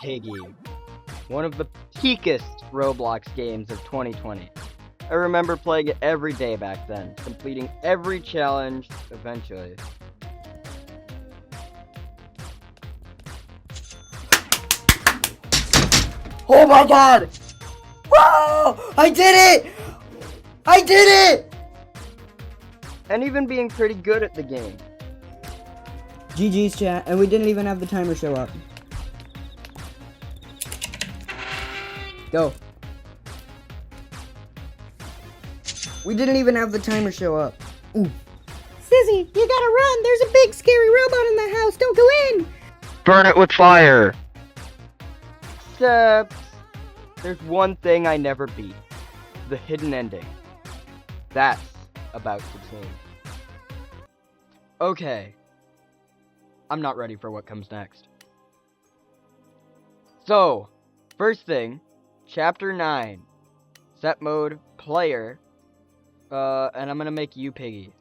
Piggy. One of the peakest Roblox games of 2020. I remember playing it every day back then, completing every challenge eventually. Oh my god! Whoa! I did it! I did it! And even being pretty good at the game. GG's chat, and we didn't even have the timer show up. Go. We didn't even have the timer show up. Ooh. Sissy, you gotta run! There's a big scary robot in the house! Don't go in! Burn it with fire! Except, there's one thing I never beat. The hidden ending. That's about to change. Okay. I'm not ready for what comes next. So, first thing, Chapter 9. Set mode, player. And I'm gonna make you Piggy.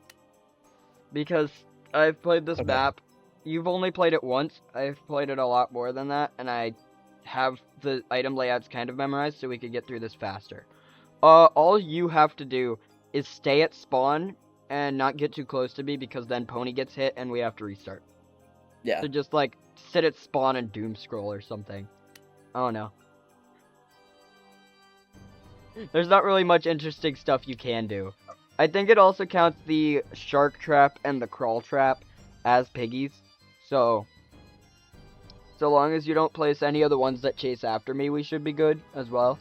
Because I've played this map. You've only played it once. I've played it a lot more than that. And I have the item layouts kind of memorized so we could get through this faster. All you have to do is stay at spawn and not get too close to me because then Pony gets hit and we have to restart. Yeah. So just like sit at spawn and doom scroll or something. I don't know. There's not really much interesting stuff you can do. I think it also counts the shark trap and the crawl trap as piggies. So long as you don't place any of the ones that chase after me, we should be good as well.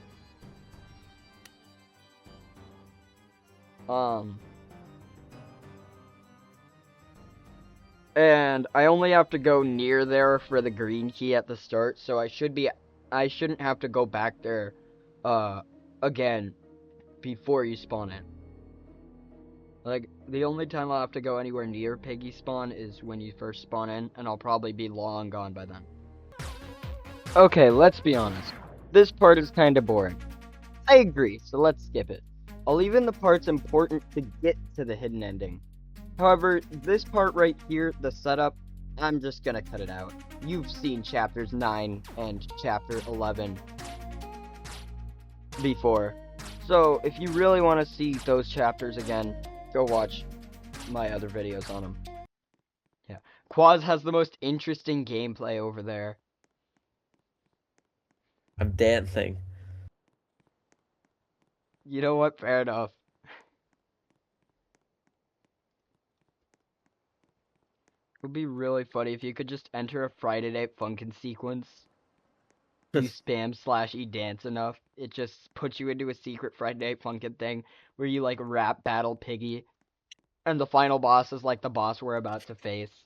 And I only have to go near there for the green key at the start, so I shouldn't have to go back there, again, before you spawn in. Like, the only time I'll have to go anywhere near Piggy spawn is when you first spawn in, and I'll probably be long gone by then. Okay, let's be honest. This part is kinda boring. I agree, so let's skip it. I'll leave in the parts important to get to the hidden ending. However, this part right here, the setup, I'm just gonna cut it out. You've seen chapters 9 and chapter 11 before. So, if you really want to see those chapters again, go watch my other videos on them. Yeah. Quaz has the most interesting gameplay over there. I'm dancing. You know what? Fair enough. It would be really funny if you could just enter a Friday Night Funkin' sequence. You spam /e dance enough, it just puts you into a secret Friday Night Funkin' thing where you like rap battle Piggy. And the final boss is like the boss we're about to face.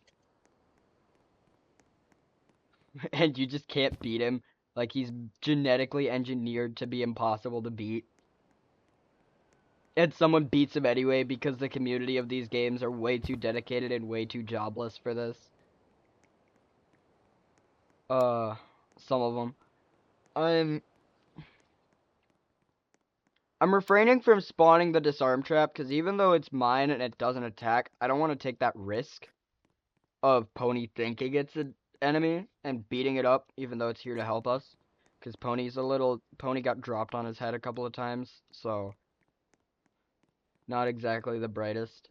And you just can't beat him. Like he's genetically engineered to be impossible to beat. And someone beats him anyway because the community of these games are way too dedicated and way too jobless for this. Some of them. I'm refraining from spawning the disarm trap because even though it's mine and it doesn't attack, I don't want to take that risk of Pony thinking it's an enemy and beating it up even though it's here to help us. Because Pony got dropped on his head a couple of times, so not exactly the brightest.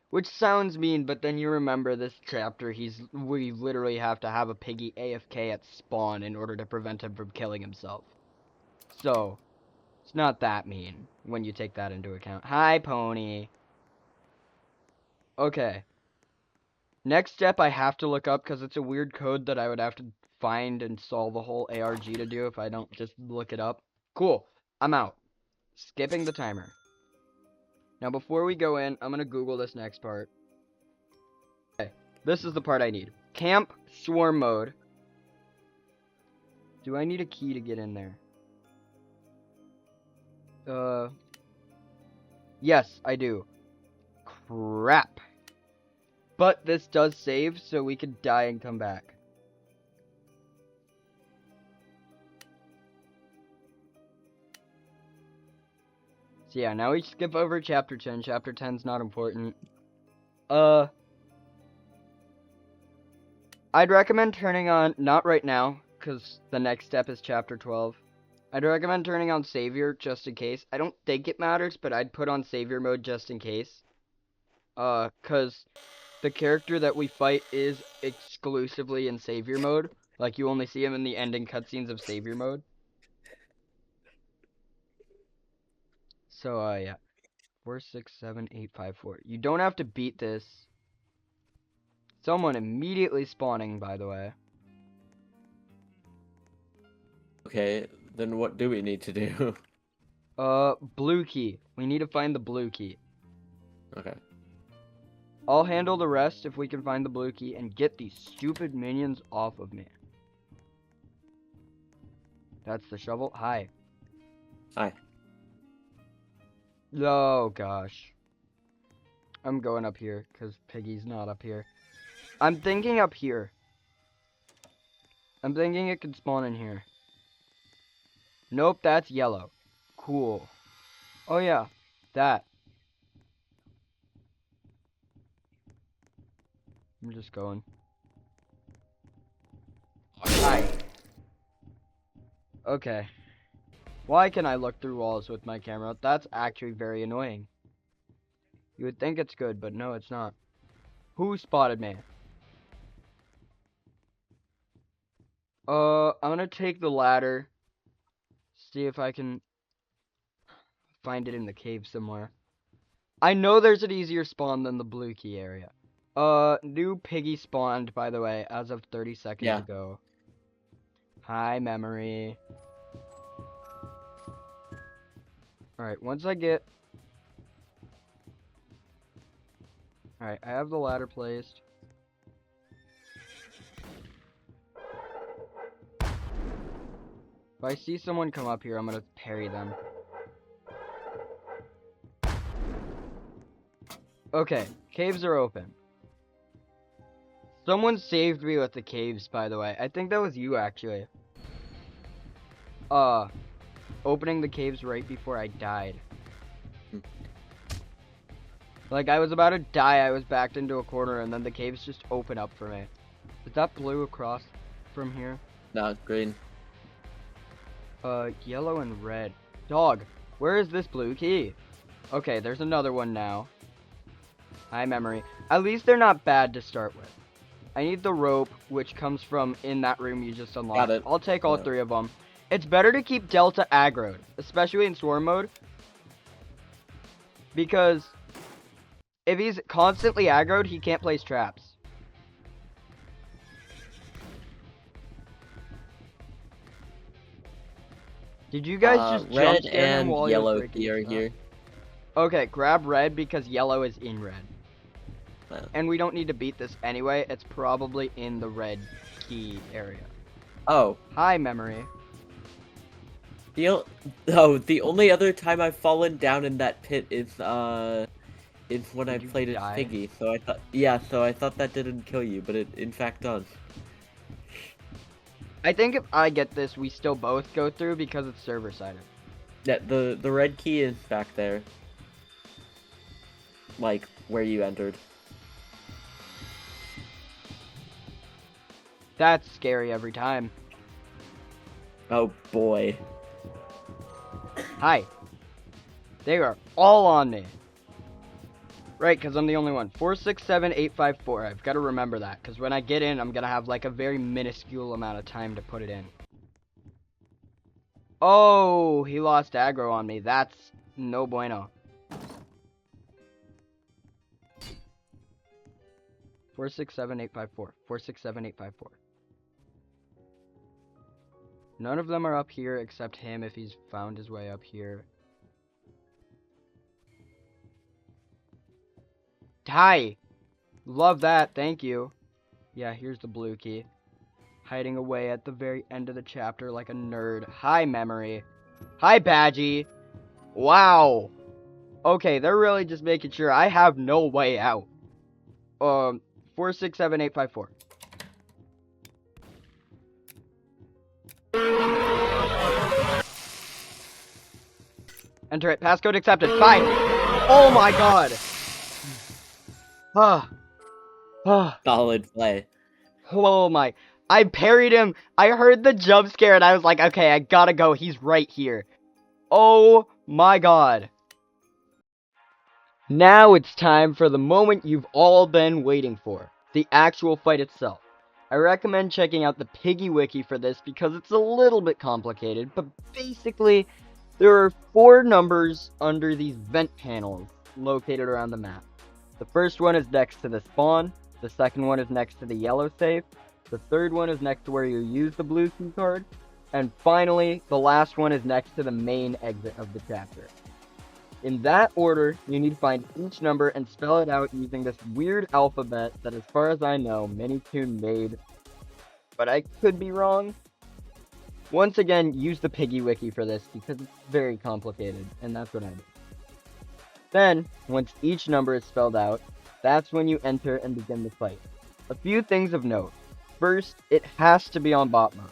Which sounds mean, but then you remember this chapter, we literally have to have a Piggy AFK at spawn in order to prevent him from killing himself. So, it's not that mean when you take that into account. Hi, Pony. Okay. Next step I have to look up because it's a weird code that I would have to find and solve the whole ARG to do if I don't just look it up. Cool. I'm out. Skipping the timer. Now before we go in, I'm going to Google this next part. Okay. This is the part I need. Camp Swarm Mode. Do I need a key to get in there? Yes, I do. Crap. But this does save, so we could die and come back. So yeah, now we skip over chapter 10. Chapter 10's not important. I'd recommend turning on, not right now, because the next step is chapter 12. I'd recommend turning on Savior just in case. I don't think it matters, but I'd put on Savior mode just in case. Because the character that we fight is exclusively in Savior mode. Like, you only see him in the ending cutscenes of Savior mode. So, yeah. 4, 6, 7, 8, 5, 4. You don't have to beat this. Someone immediately spawning, by the way. Okay, then what do we need to do? Blue key. We need to find the blue key. Okay. I'll handle the rest if we can find the blue key and get these stupid minions off of me. That's the shovel. Hi. Hi. Oh, gosh. I'm going up here, because Piggy's not up here. I'm thinking up here. I'm thinking it could spawn in here. Nope, that's yellow. Cool. Oh, yeah. That. I'm just going. Hi. Okay. Why can I look through walls with my camera? That's actually very annoying. You would think it's good, but no, it's not. Who spotted me? I'm gonna take the ladder. See if I can find it in the cave somewhere. I know there's an easier spawn than the blue key area. New Piggy spawned, by the way, as of 30 seconds ago. Hi, memory. Alright, once I get... Alright, I have the ladder placed. If I see someone come up here, I'm gonna parry them. Okay, caves are open. Someone saved me with the caves, by the way. I think that was you, actually. Opening the caves right before I died. Like, I was about to die, I was backed into a corner, and then the caves just open up for me. Is that blue across from here? No, green. Yellow and red. Dog, where is this blue key? Okay, there's another one now. Hi, memory. At least they're not bad to start with. I need the rope, which comes from in that room you just unlocked. Got it. I'll take all three of them. It's better to keep Delta aggroed, especially in swarm mode. Because if he's constantly aggroed, he can't place traps. Did you guys just jump red scare him and while he was yellow breaking key are stuff? here. Okay, grab red because yellow is in red. Oh. And we don't need to beat this anyway. It's probably in the red key area. Oh. Hi, memory. The only other time I've fallen down in that pit is when I Did you played as die? Piggy. So I thought that didn't kill you, but it in fact does. I think if I get this, we still both go through because it's server-sided. Yeah, the red key is back there. Like where you entered. That's scary every time. Oh boy. Hi. They are all on me. Right, because I'm the only one. 4, 6, 7, 8, 5, 4. I've got to remember that, because when I get in, I'm going to have, like, a very minuscule amount of time to put it in. Oh, he lost aggro on me. That's no bueno. 4, 6, 7, 8, 5, 4. 4, 6, 7, 8, 5, 4. None of them are up here except him if he's found his way up here. Hi! Love that, thank you. Yeah, here's the blue key. Hiding away at the very end of the chapter like a nerd. Hi, memory. Hi, Badgie. Wow. Okay, they're really just making sure I have no way out. 4, 6, 7, 8, 5, 4. Enter it. Passcode accepted. Fine. Oh my god. Ah. Ah. Solid play. Oh my. I parried him. I heard the jump scare and I was like, okay, I gotta go. He's right here. Oh my god. Now it's time for the moment you've all been waiting for. The actual fight itself. I recommend checking out the Piggy wiki for this because it's a little bit complicated, but basically, there are 4 numbers under these vent panels located around the map. The first one is next to the spawn, the second one is next to the yellow safe, the third one is next to where you use the blue key card, and finally, the last one is next to the main exit of the chapter. In that order, you need to find each number and spell it out using this weird alphabet that, as far as I know, Minitoon made, but I could be wrong. Once again, use the Piggy wiki for this because it's very complicated, and that's what I did. Then, once each number is spelled out, that's when you enter and begin the fight. A few things of note. First, it has to be on bot mode.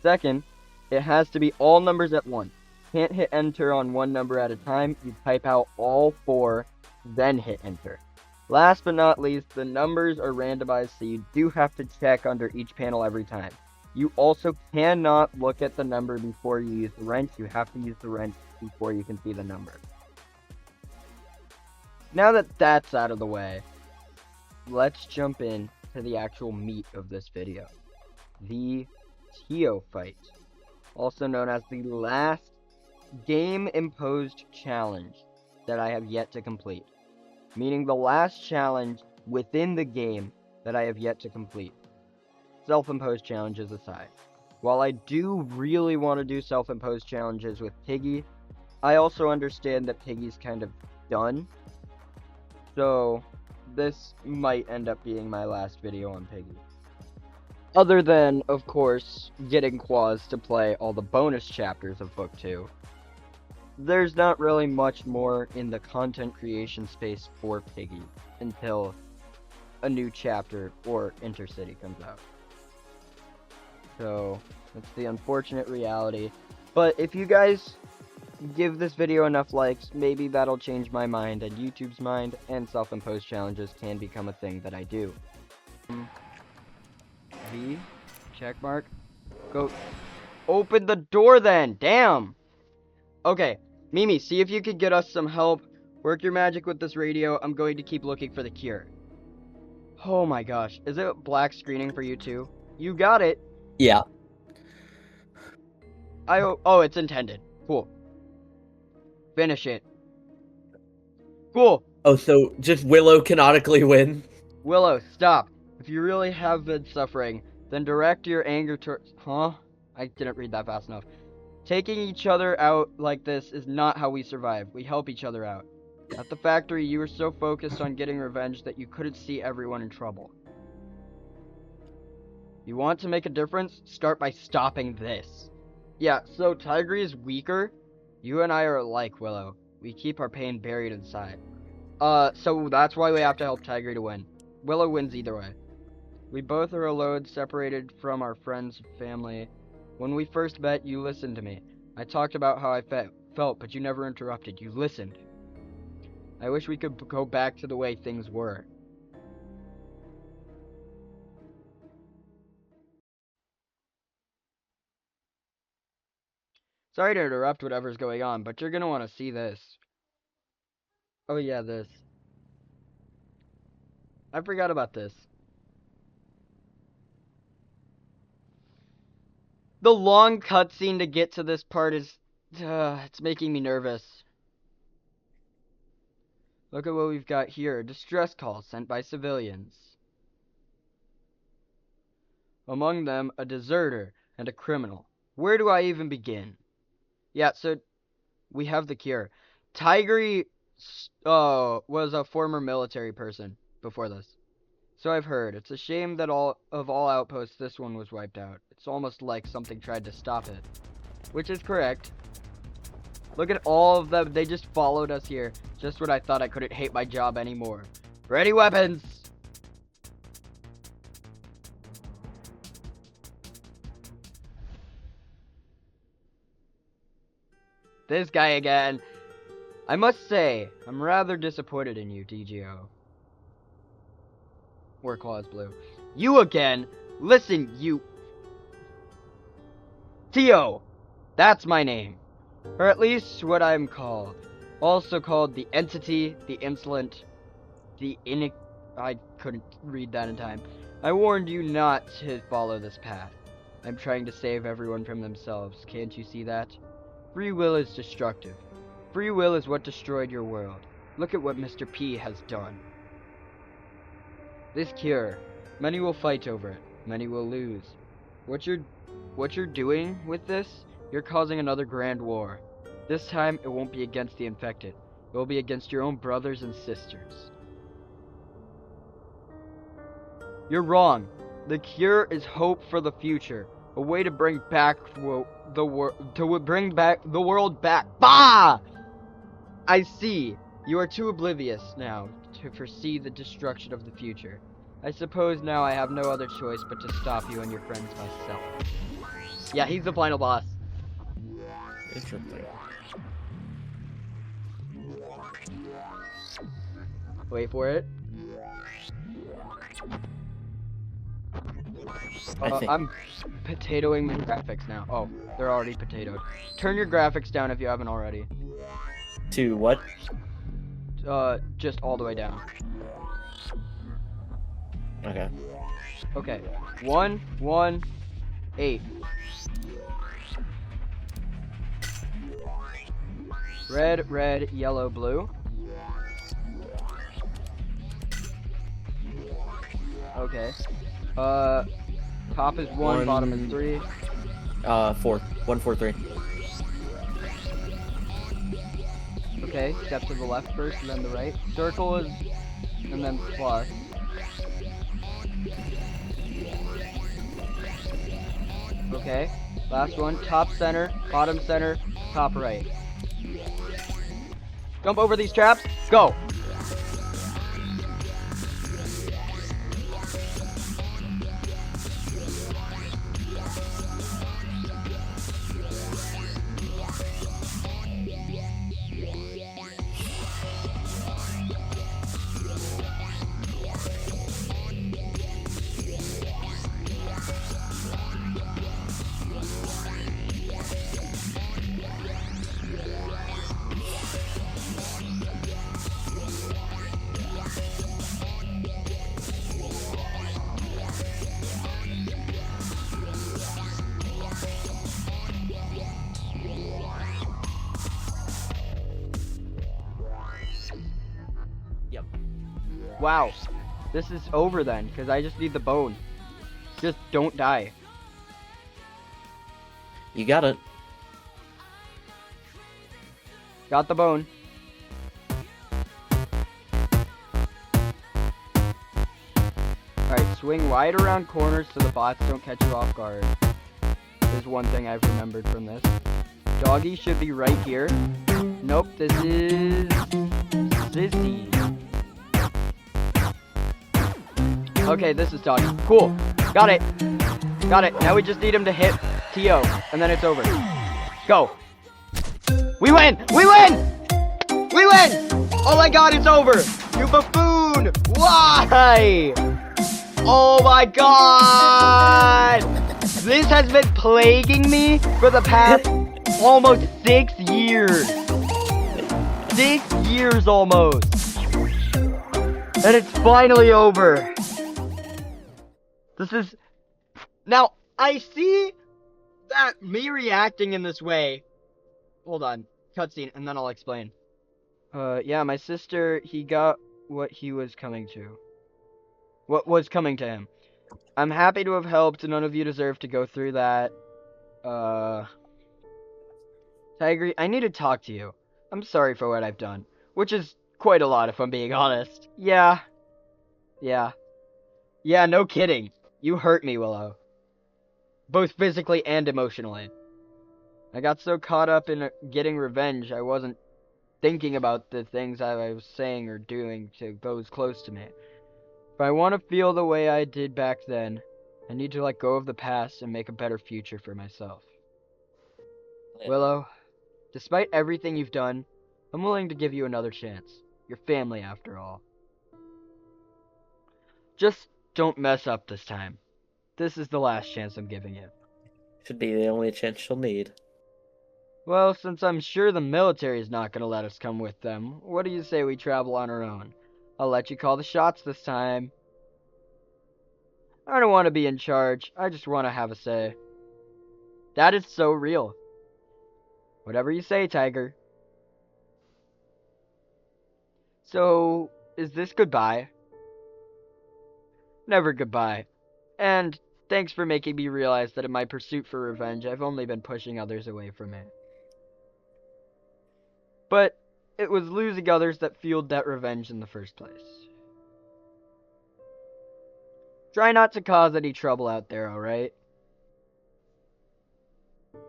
Second, it has to be all numbers at once. Can't hit enter on one number at a time. You type out all 4, then hit enter. Last but not least, the numbers are randomized, so you do have to check under each panel every time. You also cannot look at the number before you use the wrench. You have to use the wrench before you can see the number. Now that that's out of the way, let's jump in to the actual meat of this video. The Tio fight, also known as the last game-imposed challenge that I have yet to complete. Meaning the last challenge within the game that I have yet to complete. Self-imposed challenges aside. While I do really want to do self-imposed challenges with Piggy, I also understand that Piggy's kind of done. So, this might end up being my last video on Piggy. Other than, of course, getting Quaz to play all the bonus chapters of Book 2. There's not really much more in the content creation space for Piggy until a new chapter or Intercity comes out. So, that's the unfortunate reality. But if you guys give this video enough likes, maybe that'll change my mind and YouTube's mind, and self-imposed challenges can become a thing that I do. V, check mark, go, open the door then, damn! Okay, Mimi, see if you could get us some help, work your magic with this radio, I'm going to keep looking for the cure. Oh my gosh, is it black screening for you too? You got it! Yeah. Oh, it's intended, cool. Finish it. Cool! Oh, so just Willow canonically win? Willow, stop. If you really have been suffering, then direct your anger towards... Huh? I didn't read that fast enough. Taking each other out like this is not how we survive. We help each other out. At the factory, you were so focused on getting revenge that you couldn't see everyone in trouble. You want to make a difference? Start by stopping this. Yeah, so Tigre is weaker. You and I are alike, Willow. We keep our pain buried inside. So that's why we have to help Tigre to win. Willow wins either way. We both are alone, separated from our friends and family. When we first met, you listened to me. I talked about how I felt, but you never interrupted. You listened. I wish we could go back to the way things were. Sorry to interrupt whatever's going on, but you're gonna want to see this. Oh yeah, this. I forgot about this. The long cutscene to get to this part is... it's making me nervous. Look at what we've got here. A distress call sent by civilians. Among them, a deserter and a criminal. Where do I even begin? Yeah, so we have the cure. Tigre was a former military person before this. So I've heard. It's a shame that all outposts, this one was wiped out. It's almost like something tried to stop it. Which is correct. Look at all of them. They just followed us here. Just when I thought I couldn't hate my job anymore. Ready weapons! This guy again. I must say, I'm rather disappointed in you, DGO. Or Quazblue. You again? Listen, you... Tio! That's my name. Or at least what I'm called. Also called the Entity, the Insolent, the I couldn't read that in time. I warned you not to follow this path. I'm trying to save everyone from themselves. Can't you see that? Free will is destructive. Free will is what destroyed your world. Look at what Mr. P has done. This cure, many will fight over it. Many will lose. What you're doing with this, you're causing another grand war. This time, it won't be against the infected. It will be against your own brothers and sisters. You're wrong. The cure is hope for the future. A way to bring back bring back the world back. Bah! I see. You are too oblivious now to foresee the destruction of the future. I suppose now I have no other choice but to stop you and your friends myself. Yeah, he's the final boss. Interesting. Wait for it. I'm potatoing my graphics now. Oh, they're already potatoed. Turn your graphics down if you haven't already. To what? Just all the way down. Okay. Okay. 1, 1, 8. Red, red, yellow, blue. Okay. Top is 1, bottom is 3. 4. 1, 4, 3. Okay, step to the left first and then the right. Circle is, and then plus. Okay, last one, top center, bottom center, top right. Jump over these traps, go! Wow, this is over then, because I just need the bone. Just don't die. You got it. Got the bone. Alright, swing wide around corners so the bots don't catch you off guard. There's one thing I've remembered from this. Doggy should be right here. Nope, this is... Sissy. Okay, this is Doggy. Cool. Got it. Got it. Now we just need him to hit T.O. and then it's over. Go. We win! We win! We win! Oh my god, it's over! You buffoon! Why? Oh my god! This has been plaguing me for the past almost 6 years. 6 years almost. And it's finally over. This is... Now, I see that me reacting in this way... Hold on. Cutscene, and then I'll explain. Yeah, my sister, he got what he was coming to. What was coming to him. I'm happy to have helped. None of you deserve to go through that. Tiger, I need to talk to you. I'm sorry for what I've done. Which is quite a lot, if I'm being honest. Yeah. Yeah, no kidding. You hurt me, Willow. Both physically and emotionally. I got so caught up in getting revenge, I wasn't thinking about the things I was saying or doing to those close to me. If I want to feel the way I did back then, I need to let go of the past and make a better future for myself. Willow, despite everything you've done, I'm willing to give you another chance. You're family, after all. Just don't mess up this time. This is the last chance I'm giving you. Should be the only chance she'll need. Well, since I'm sure the military is not going to let us come with them, what do you say we travel on our own? I'll let you call the shots this time. I don't want to be in charge. I just want to have a say. That is so real. Whatever you say, Tiger. So, is this goodbye? Never goodbye. And thanks for making me realize that in my pursuit for revenge, I've only been pushing others away from it. But it was losing others that fueled that revenge in the first place. Try not to cause any trouble out there, alright?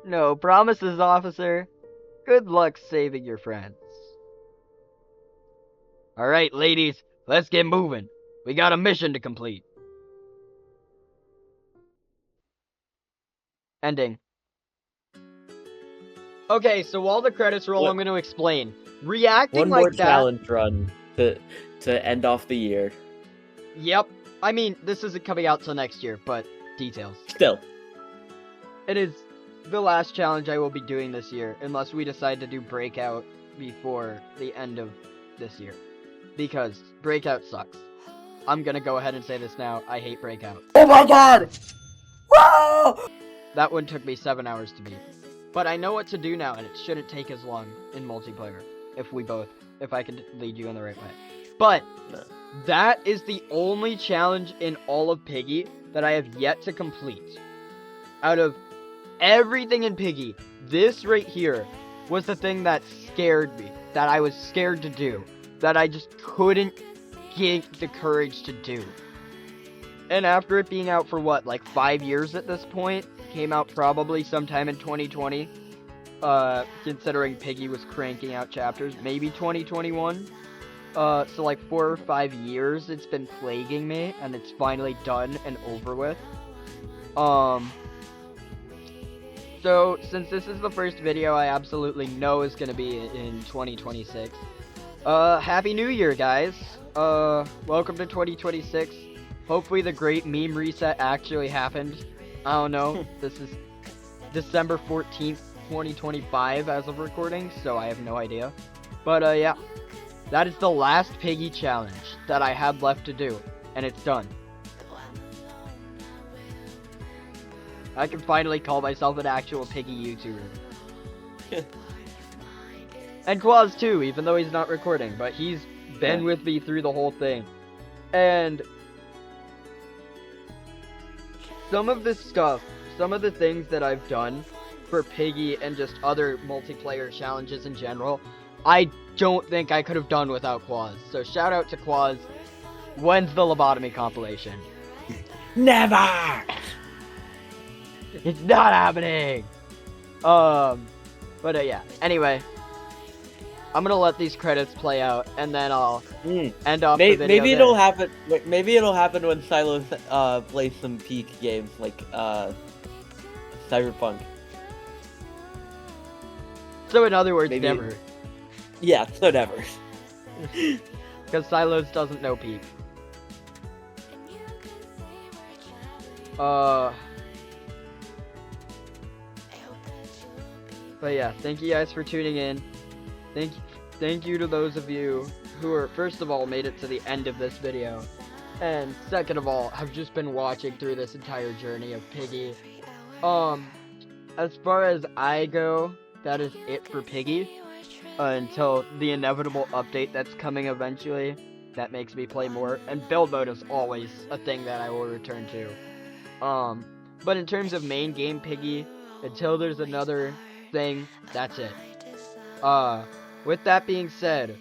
No promises, officer. Good luck saving your friends. Alright, ladies, let's get moving. We got a mission to complete. Ending. Okay, so while the credits roll, I'm going to explain. Reacting One like more that... challenge run to end off the year. Yep. I mean, this isn't coming out till next year, but details. Still. It is the last challenge I will be doing this year, unless we decide to do Breakout before the end of this year. Because Breakout sucks. I'm gonna go ahead and say this now, I hate Breakout. Oh my god! Whoa! That one took me 7 hours to beat. But I know what to do now, and it shouldn't take as long in multiplayer, if I can lead you in the right way. But, that is the only challenge in all of Piggy that I have yet to complete. Out of everything in Piggy, this right here was the thing that scared me, that I was scared to do, that I just couldn't get the courage to do. And after it being out for what, like 5 years at this point, came out probably sometime in 2020, considering Piggy was cranking out chapters, maybe 2021. So like 4 or 5 years it's been plaguing me, and it's finally done and over with. So, since this is the first video I absolutely know is gonna be in 2026, Happy New Year, guys! Welcome to 2026. Hopefully the great meme reset actually happened. I don't know, this is December 14th, 2025 as of recording, so I have no idea. But, yeah. That is the last Piggy challenge that I had left to do, and it's done. I can finally call myself an actual Piggy YouTuber. And Quaz too, even though he's not recording, but he's been with me through the whole thing. And some of this stuff, some of the things that I've done for Piggy and just other multiplayer challenges in general, I don't think I could have done without Quaz. So shout out to Quaz. When's the lobotomy compilation? Never! It's not happening! But yeah. Anyway. I'm gonna let these credits play out, and then I'll end off the video Maybe there. it'll happen. Maybe it'll happen when Silo plays some peak games like Cyberpunk. So in other words, Maybe. never. Yeah, so never. Because Silos doesn't know Peak. But yeah, thank you guys for tuning in. Thank you to those of you who are, first of all, made it to the end of this video. And second of all, have just been watching through this entire journey of Piggy. As far as I go, that is it for Piggy. Until the inevitable update that's coming eventually. That makes me play more. And build mode is always a thing that I will return to. But in terms of main game Piggy, until there's another thing, that's it. With that being said,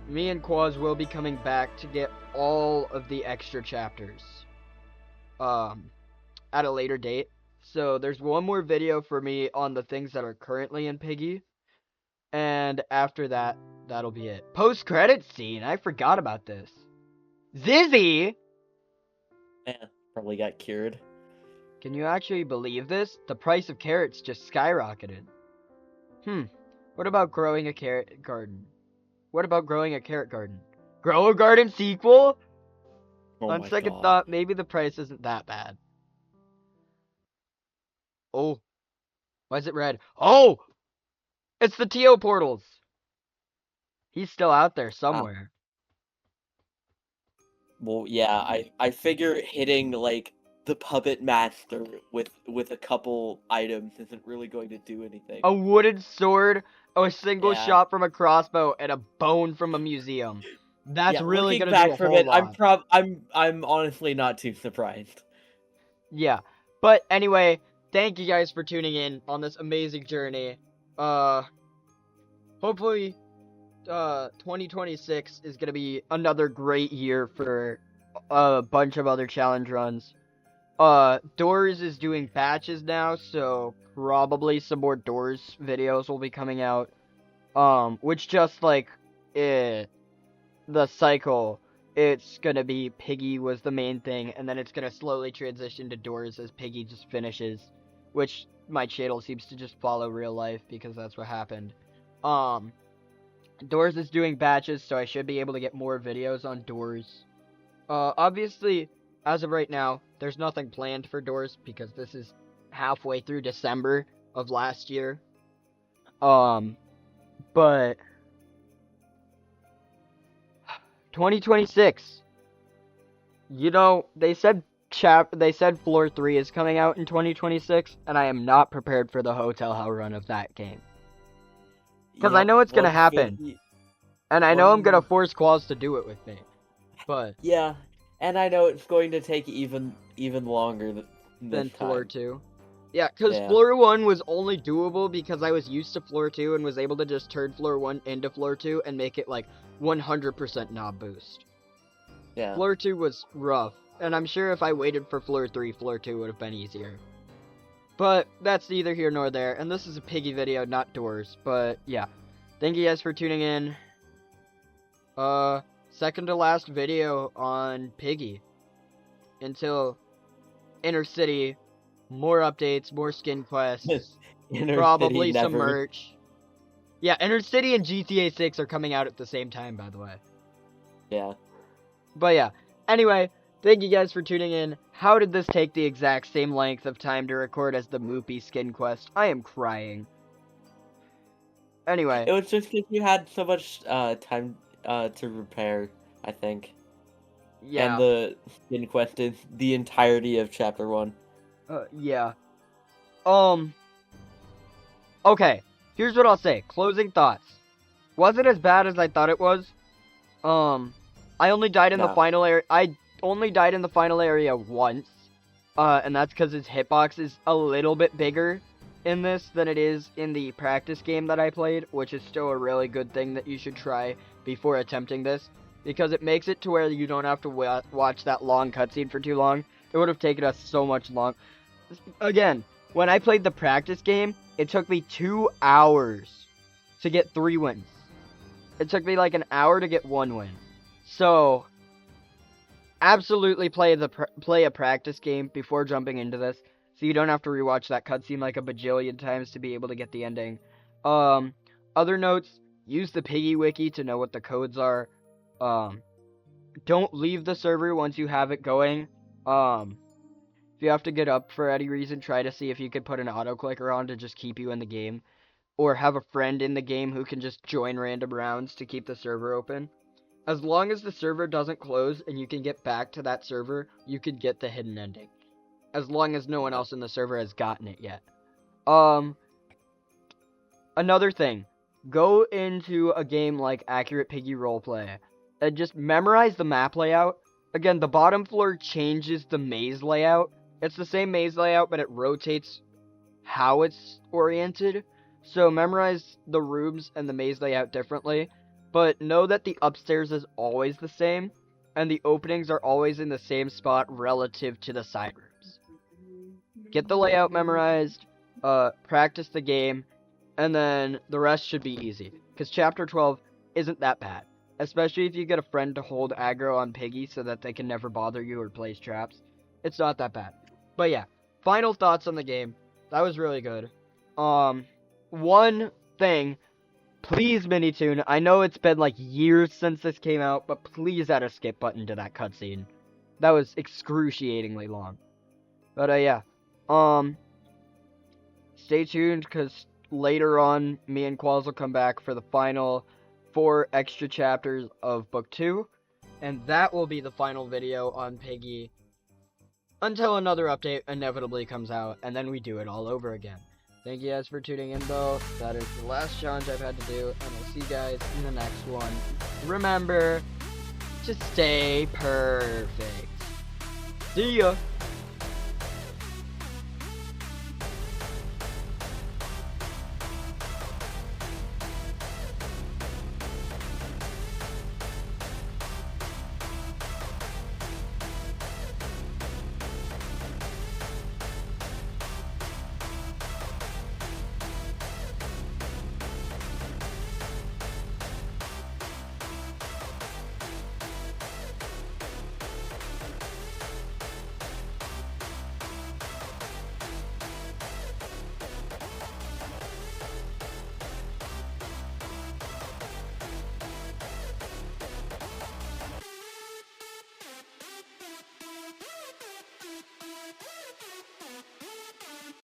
me and Quaz will be coming back to get all of the extra chapters, at a later date. So there's one more video for me on the things that are currently in Piggy, and after that, that'll be it. Post-credit scene, I forgot about this. Zizzy! Man, probably got cured. Can you actually believe this? The price of carrots just skyrocketed. What about growing a carrot garden? What about growing a carrot garden? Grow a garden sequel? Oh On my second god. thought, maybe the price isn't that bad. Oh, why is it red? Oh, it's the TO portals. He's still out there Ah, somewhere. well, yeah, I figure hitting like the puppet master with a couple items isn't really going to do anything. A wooden sword, a single Yeah. shot from a crossbow, and a bone from a museum. That's Yeah, really looking gonna do back a from whole it, lot. I'm honestly not too surprised. Yeah. But anyway, thank you guys for tuning in on this amazing journey. Hopefully 2026 is going to be another great year for a bunch of other challenge runs. Doors is doing batches now, so probably some more Doors videos will be coming out. Which just like the cycle, it's gonna be Piggy was the main thing, and then it's gonna slowly transition to Doors as Piggy just finishes, which my channel seems to just follow real life because that's what happened. Um, Doors is doing batches, so I should be able to get more videos on Doors. Obviously, as of right now, there's nothing planned for Doors because this is halfway through December of last year. But 2026. You know, they said Floor 3 is coming out in 2026, and I am not prepared for the Hotel Hell run of that game. Because I Yep, know it's gonna one's gonna happen, be and I know I'm gonna one. force Quaz to do it with me. But Yeah, and I know it's going to take even longer this then Floor time. 2. Yeah, because Yeah. Floor 1 was only doable because I was used to Floor 2 and was able to just turn Floor 1 into Floor 2 and make it like 100% knob boost. Yeah. Floor 2 was rough, and I'm sure if I waited for Floor 3, Floor 2 would have been easier. But that's neither here nor there, and this is a Piggy video, not Doors. But yeah, thank you guys for tuning in. Second to last video on Piggy. Until Inner City, more updates, more skin quests, Inner probably City some never. merch. Yeah, Inner City and GTA 6 are coming out at the same time, by the way. Yeah. But yeah, anyway, thank you guys for tuning in. How did this take the exact same length of time to record as the Moopy skin quest? I am crying. Anyway, It was just because you had so much time to repair, I think. And yeah, the skin quest is the entirety of chapter 1. yeah. Okay, here's what I'll say. Closing thoughts. Was it as bad as I thought it was? I only died in the No. final area. I only died in the final area once. And that's because his hitbox is a little bit bigger in this than it is in the practice game that I played, which is still a really good thing that you should try before attempting this, because it makes it to where you don't have to watch that long cutscene for too long. It would have taken us so much long. Again, when I played the practice game, it took me 2 hours to get 3 wins. It took me like an hour to get 1 win. So, absolutely play a practice game before jumping into this, so you don't have to rewatch that cutscene like a bajillion times to be able to get the ending. Other notes: use the Piggy wiki to know what the codes are. Don't leave the server once you have it going. If you have to get up for any reason, try to see if you could put an auto clicker on to just keep you in the game, or have a friend in the game who can just join random rounds to keep the server open. As long as the server doesn't close and you can get back to that server, you can get the hidden ending. As long as no one else in the server has gotten it yet. Another thing. Go into a game like Accurate Piggy Roleplay and just memorize the map layout. Again, the bottom floor changes the maze layout. It's the same maze layout, but it rotates how it's oriented. So memorize the rooms and the maze layout differently. But know that the upstairs is always the same, and the openings are always in the same spot relative to the side rooms. Get the layout memorized, practice the game, and then the rest should be easy. Because Chapter 12 isn't that bad. Especially if you get a friend to hold aggro on Piggy so that they can never bother you or place traps. It's not that bad. But yeah, final thoughts on the game. That was really good. One thing, please, Minitune, I know it's been like years since this came out, but please add a skip button to that cutscene. That was excruciatingly long. But yeah. Stay tuned, because later on, me and Quaz will come back for the final 4 extra chapters of Book 2. And that will be the final video on Piggy. Until another update inevitably comes out, and then we do it all over again. Thank you guys for tuning in, though. That is the last challenge I've had to do, and I'll see you guys in the next one. Remember to stay perfect. See ya!